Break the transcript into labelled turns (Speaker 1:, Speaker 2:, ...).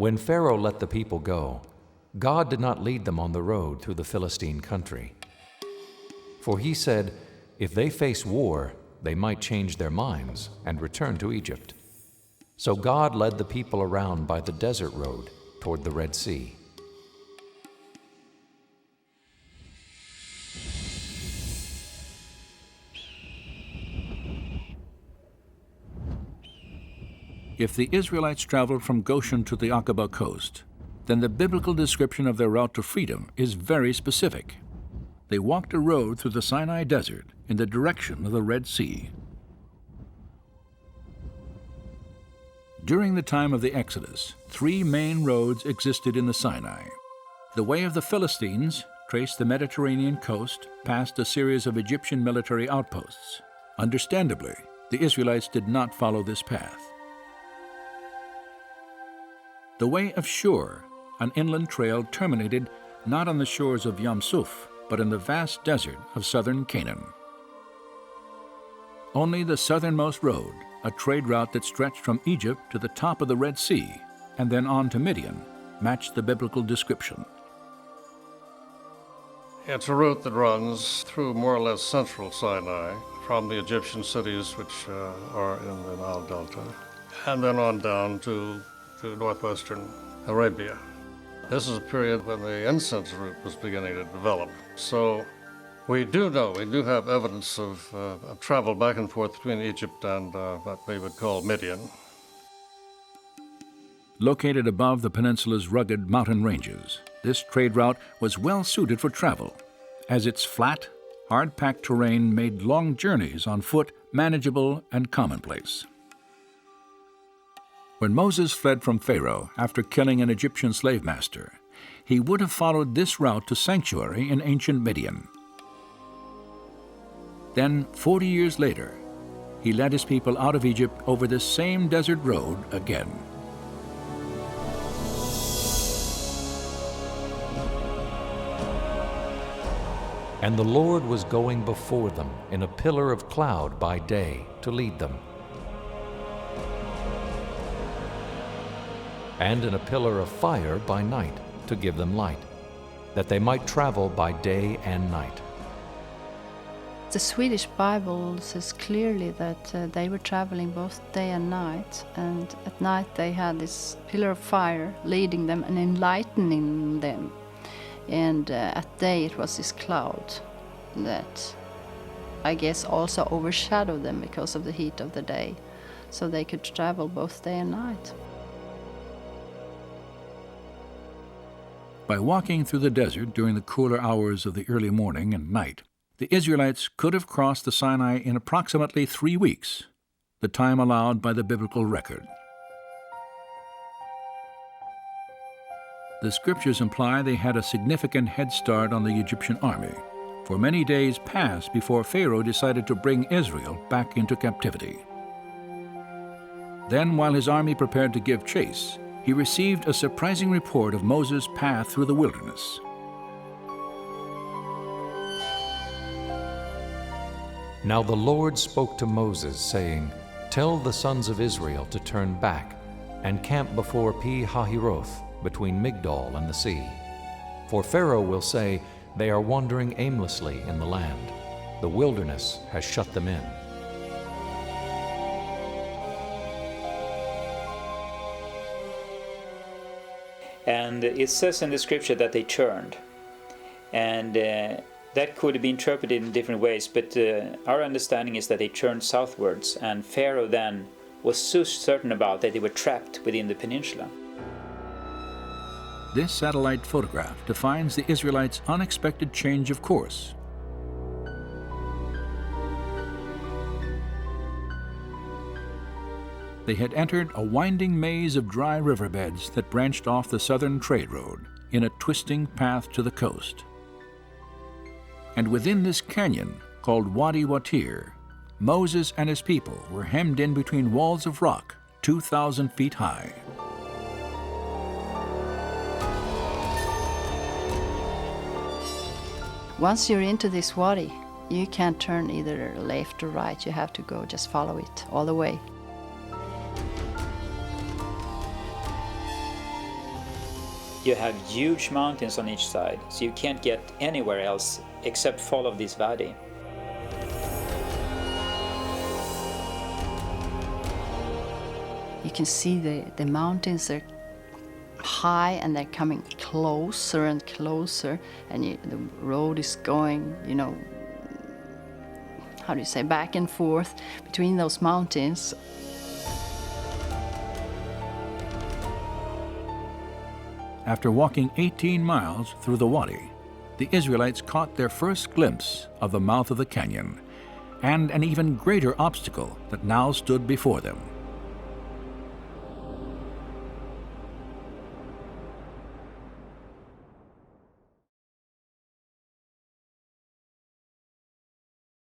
Speaker 1: When Pharaoh let the people go, God did not lead them on the road through the Philistine country. For he said, if they face war, they might change their minds and return to Egypt. So God led the people around by the desert road toward the Red Sea.
Speaker 2: If the Israelites traveled from Goshen to the Aqaba coast, then the biblical description of their route to freedom is very specific. They walked a road through the Sinai desert in the direction of the Red Sea. During the time of the Exodus, 3 main roads existed in the Sinai. The way of the Philistines traced the Mediterranean coast past a series of Egyptian military outposts. Understandably, the Israelites did not follow this path. The way of Shur, an inland trail, terminated not on the shores of Yam Suf, but in the vast desert of southern Canaan. Only the southernmost road, a trade route that stretched from Egypt to the top of the Red Sea and then on to Midian, matched the biblical description.
Speaker 3: It's a route that runs through more or less central Sinai, from the Egyptian cities which are in the Nile Delta, and then on down to northwestern Arabia. This is a period when the incense route was beginning to develop. So we do have evidence of travel back and forth between Egypt and what we would call Midian.
Speaker 2: Located above the peninsula's rugged mountain ranges, this trade route was well suited for travel, as its flat, hard-packed terrain made long journeys on foot manageable and commonplace. When Moses fled from Pharaoh after killing an Egyptian slave master, he would have followed this route to sanctuary in ancient Midian. Then, 40 years later, he led his people out of Egypt over this same desert road again.
Speaker 1: And the Lord was going before them in a pillar of cloud by day to lead them, and in a pillar of fire by night to give them light, that they might travel by day and night.
Speaker 4: The Swedish Bible says clearly that they were traveling both day and night, and at night they had this pillar of fire leading them and enlightening them, and at day it was this cloud that I guess also overshadowed them because of the heat of the day, so they could travel both day and night.
Speaker 2: By walking through the desert during the cooler hours of the early morning and night, the Israelites could have crossed the Sinai in approximately 3 weeks, the time allowed by the biblical record. The scriptures imply they had a significant head start on the Egyptian army, for many days passed before Pharaoh decided to bring Israel back into captivity. Then, while his army prepared to give chase, he received a surprising report of Moses' path through the wilderness.
Speaker 1: Now the Lord spoke to Moses, saying, Tell the sons of Israel to turn back and camp before Pi-hahiroth, between Migdol and the sea. For Pharaoh will say, They are wandering aimlessly in the land. The wilderness has shut them in.
Speaker 5: And it says in the scripture that they turned. And that could be interpreted in different ways, but our understanding is that they turned southwards, and Pharaoh then was so certain about that they were trapped within the peninsula.
Speaker 2: This satellite photograph defines the Israelites' unexpected change of course. They had entered a winding maze of dry riverbeds that branched off the southern trade road in a twisting path to the coast. And within this canyon, called Wadi Watir, Moses and his people were hemmed in between walls of rock 2,000 feet high.
Speaker 4: Once you're into this wadi, you can't turn either left or right. You have to go, just follow it all the way.
Speaker 5: you have huge mountains on each side, so you can't get anywhere else except follow this valley.
Speaker 4: You can see the mountains are high and they're coming closer and closer, and the road is going, how do you say, back and forth between those mountains.
Speaker 2: After walking 18 miles through the wadi, the Israelites caught their first glimpse of the mouth of the canyon and an even greater obstacle that now stood before them.